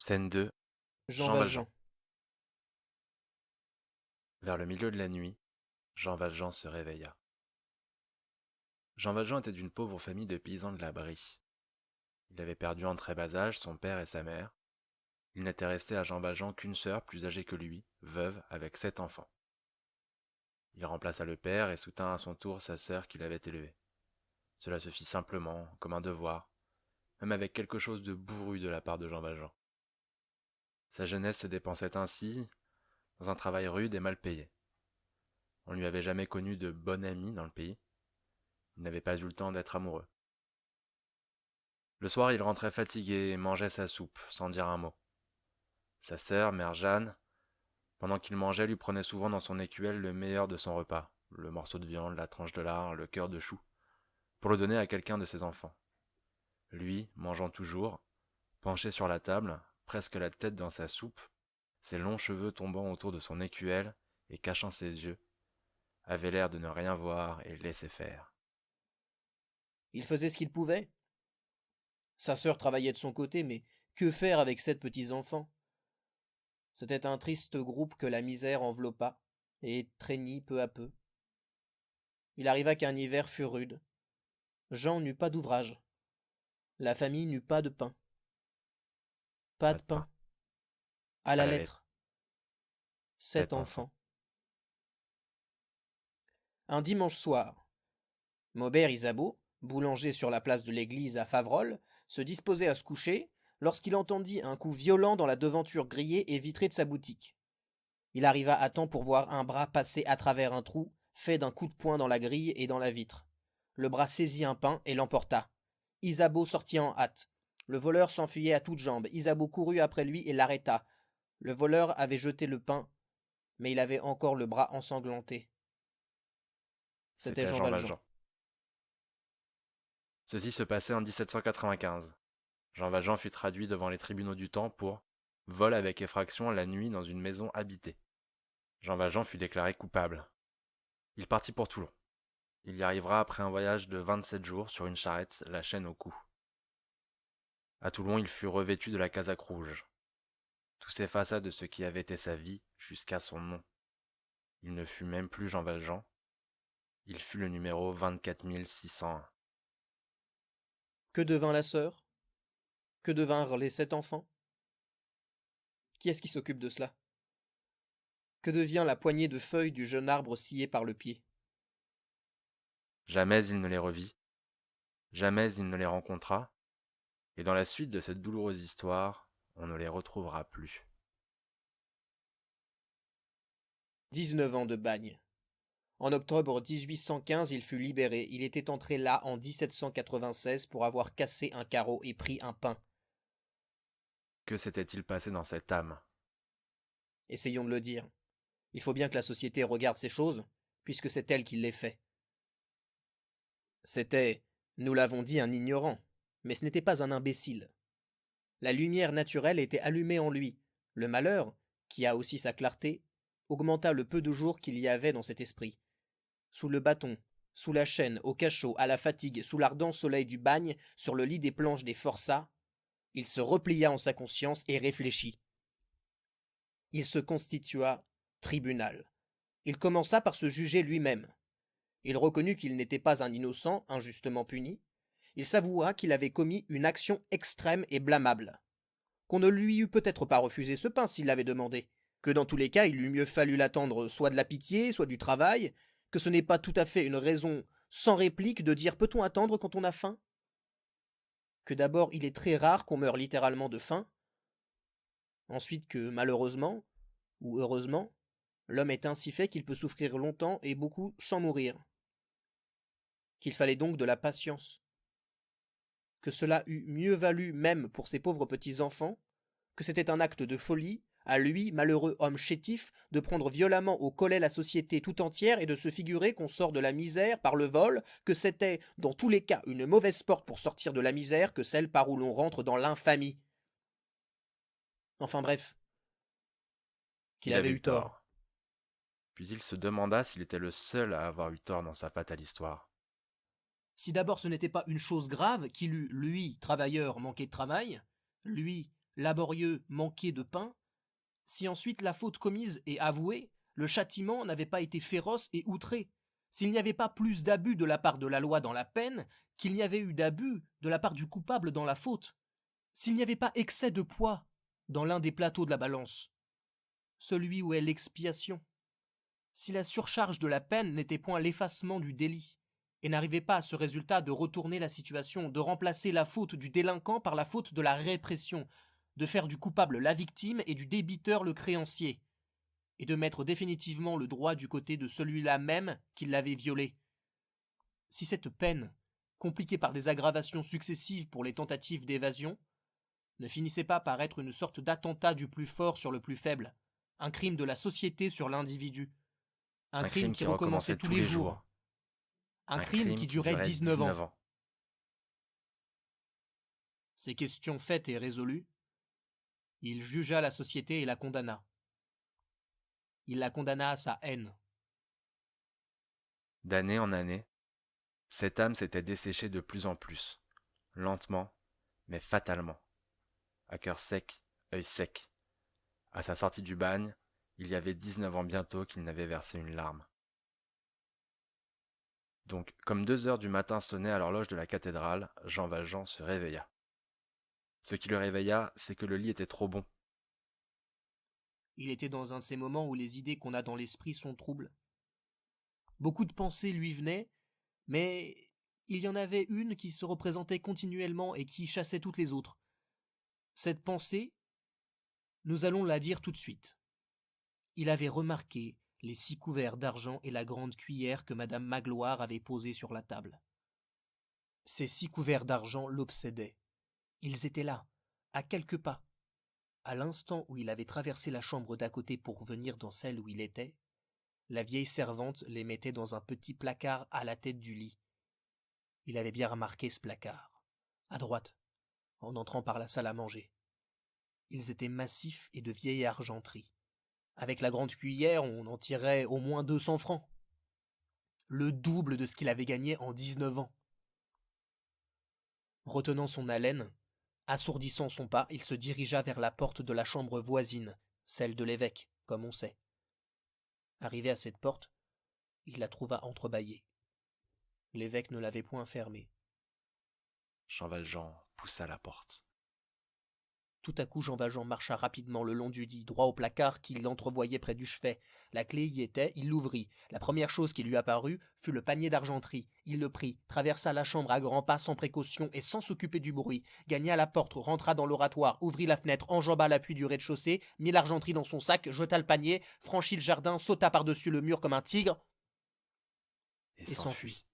Scène 2. Jean Jean Valjean. Valjean. Vers le milieu de la nuit, Jean Valjean se réveilla. Jean Valjean était d'une pauvre famille de paysans de la Brie. Il avait perdu en très bas âge son père et sa mère. Il n'était resté à Jean Valjean qu'une sœur plus âgée que lui, veuve, avec 7 enfants. Il remplaça le père et soutint à son tour sa sœur qu'il avait élevée. Cela se fit simplement, comme un devoir, même avec quelque chose de bourru de la part de Jean Valjean. Sa jeunesse se dépensait ainsi, dans un travail rude et mal payé. On ne lui avait jamais connu de bon ami dans le pays. Il n'avait pas eu le temps d'être amoureux. Le soir, il rentrait fatigué et mangeait sa soupe, sans dire un mot. Sa sœur, mère Jeanne, pendant qu'il mangeait, lui prenait souvent dans son écuelle le meilleur de son repas, le morceau de viande, la tranche de lard, le cœur de chou, pour le donner à quelqu'un de ses enfants. Lui, mangeant toujours, penché sur la table, presque la tête dans sa soupe, ses longs cheveux tombant autour de son écuelle et cachant ses yeux, avait l'air de ne rien voir et laisser faire. Il faisait ce qu'il pouvait. Sa sœur travaillait de son côté, mais que faire avec 7 petits-enfants? C'était un triste groupe que la misère enveloppa et étreignit peu à peu. Il arriva qu'un hiver fut rude. Jean n'eut pas d'ouvrage. La famille n'eut pas de pain. Pas Pas de de pain. pain. À À la la lettre. lettre. Sept 7 enfants. enfants. Un dimanche soir, Maubert Isabeau, boulanger sur la place de l'église à Faverolles, se disposait à se coucher lorsqu'il entendit un coup violent dans la devanture grillée et vitrée de sa boutique. Il arriva à temps pour voir un bras passer à travers un trou, fait d'un coup de poing dans la grille et dans la vitre. Le bras saisit un pain et l'emporta. Isabeau sortit en hâte. Le voleur s'enfuyait à toutes jambes. Isabeau courut après lui et l'arrêta. Le voleur avait jeté le pain, mais il avait encore le bras ensanglanté. C'était C'était Jean Jean Valjean. Valjean. Ceci se passait en 1795. Jean Valjean fut traduit devant les tribunaux du temps pour vol avec effraction la nuit dans une maison habitée. Jean Valjean fut déclaré coupable. Il partit pour Toulon. Il y arrivera après un voyage de 27 jours sur une charrette, la chaîne au cou. À Toulon, il fut revêtu de la casaque rouge. Tout s'effaça de ce qui avait été sa vie jusqu'à son nom. Il ne fut même plus Jean Valjean. Il fut le numéro 24 601. Que devint la sœur? Que devinrent les 7 enfants? Qui est-ce qui s'occupe de cela? Que devient la poignée de feuilles du jeune arbre scié par le pied? Jamais il ne les revit, jamais il ne les rencontra, et dans la suite de cette douloureuse histoire, on ne les retrouvera plus. 19 ans de bagne. En octobre 1815, il fut libéré. Il était entré là en 1796 pour avoir cassé un carreau et pris un pain. Que s'était-il passé dans cette âme? Essayons de le dire. Il faut bien que la société regarde ces choses, puisque c'est elle qui les fait. C'était, nous l'avons dit, un ignorant, mais ce n'était pas un imbécile. La lumière naturelle était allumée en lui. Le malheur, qui a aussi sa clarté, augmenta le peu de jours qu'il y avait dans cet esprit. Sous le bâton, sous la chaîne, au cachot, à la fatigue, sous l'ardent soleil du bagne, sur le lit des planches des forçats, il se replia en sa conscience et réfléchit. Il se constitua tribunal. Il commença par se juger lui-même. Il reconnut qu'il n'était pas un innocent injustement puni. Il s'avoua qu'il avait commis une action extrême et blâmable. Qu'on ne lui eût peut-être pas refusé ce pain s'il l'avait demandé, que dans tous les cas il eût mieux fallu l'attendre soit de la pitié, soit du travail, que ce n'est pas tout à fait une raison sans réplique de dire peut-on attendre quand on a faim? Que d'abord il est très rare qu'on meure littéralement de faim, ensuite que malheureusement, ou heureusement, l'homme est ainsi fait qu'il peut souffrir longtemps et beaucoup sans mourir, qu'il fallait donc de la patience, que cela eût mieux valu même pour ces pauvres petits-enfants, que c'était un acte de folie, à lui, malheureux homme chétif, de prendre violemment au collet la société tout entière et de se figurer qu'on sort de la misère par le vol, que c'était, dans tous les cas, une mauvaise porte pour sortir de la misère que celle par où l'on rentre dans l'infamie. Enfin bref, qu'il Il avait avait eu eu tort. tort. Puis il se demanda s'il était le seul à avoir eu tort dans sa fatale histoire. Si d'abord ce n'était pas une chose grave qu'il eût, lui, travailleur, manqué de travail, lui, laborieux, manqué de pain, si ensuite la faute commise est avouée, le châtiment n'avait pas été féroce et outré, s'il n'y avait pas plus d'abus de la part de la loi dans la peine qu'il n'y avait eu d'abus de la part du coupable dans la faute, s'il n'y avait pas excès de poids dans l'un des plateaux de la balance, celui où est l'expiation, si la surcharge de la peine n'était point l'effacement du délit, et n'arrivait pas à ce résultat de retourner la situation, de remplacer la faute du délinquant par la faute de la répression, de faire du coupable la victime et du débiteur le créancier, et de mettre définitivement le droit du côté de celui-là même qui l'avait violé. Si cette peine, compliquée par des aggravations successives pour les tentatives d'évasion, ne finissait pas par être une sorte d'attentat du plus fort sur le plus faible, un crime de la société sur l'individu, un crime qui recommençait tous les jours, un crime qui durait 19 ans. Ces questions faites et résolues, il jugea la société et la condamna. Il la condamna à sa haine. D'année en année, cette âme s'était desséchée de plus en plus, lentement, mais fatalement. À cœur sec, œil sec. À sa sortie du bagne, il y avait 19 ans bientôt qu'il n'avait versé une larme. Donc, comme 2 heures du matin sonnaient à l'horloge de la cathédrale, Jean Valjean se réveilla. Ce qui le réveilla, c'est que le lit était trop bon. Il était dans un de ces moments où les idées qu'on a dans l'esprit sont troubles. Beaucoup de pensées lui venaient, mais il y en avait une qui se représentait continuellement et qui chassait toutes les autres. Cette pensée, nous allons la dire tout de suite. Il avait remarqué les 6 couverts d'argent et la grande cuillère que madame Magloire avait posée sur la table. Ces 6 couverts d'argent l'obsédaient. Ils étaient là, à quelques pas. À l'instant où il avait traversé la chambre d'à côté pour venir dans celle où il était, la vieille servante les mettait dans un petit placard à la tête du lit. Il avait bien remarqué ce placard, à droite, en entrant par la salle à manger. Ils étaient massifs et de vieille argenterie. Avec la grande cuillère, on en tirait au moins 200 francs. Le double de ce qu'il avait gagné en 19 ans. Retenant son haleine, assourdissant son pas, il se dirigea vers la porte de la chambre voisine, celle de l'évêque, comme on sait. Arrivé à cette porte, il la trouva entrebâillée. L'évêque ne l'avait point fermée. Jean Valjean poussa la porte. Tout à coup, Jean Valjean marcha rapidement le long du lit, droit au placard qu'il entrevoyait près du chevet. La clé y était, il l'ouvrit. La première chose qui lui apparut fut le panier d'argenterie. Il le prit, traversa la chambre à grands pas sans précaution et sans s'occuper du bruit, gagna la porte, rentra dans l'oratoire, ouvrit la fenêtre, enjamba l'appui du rez-de-chaussée, mit l'argenterie dans son sac, jeta le panier, franchit le jardin, sauta par-dessus le mur comme un tigre et s'enfuit.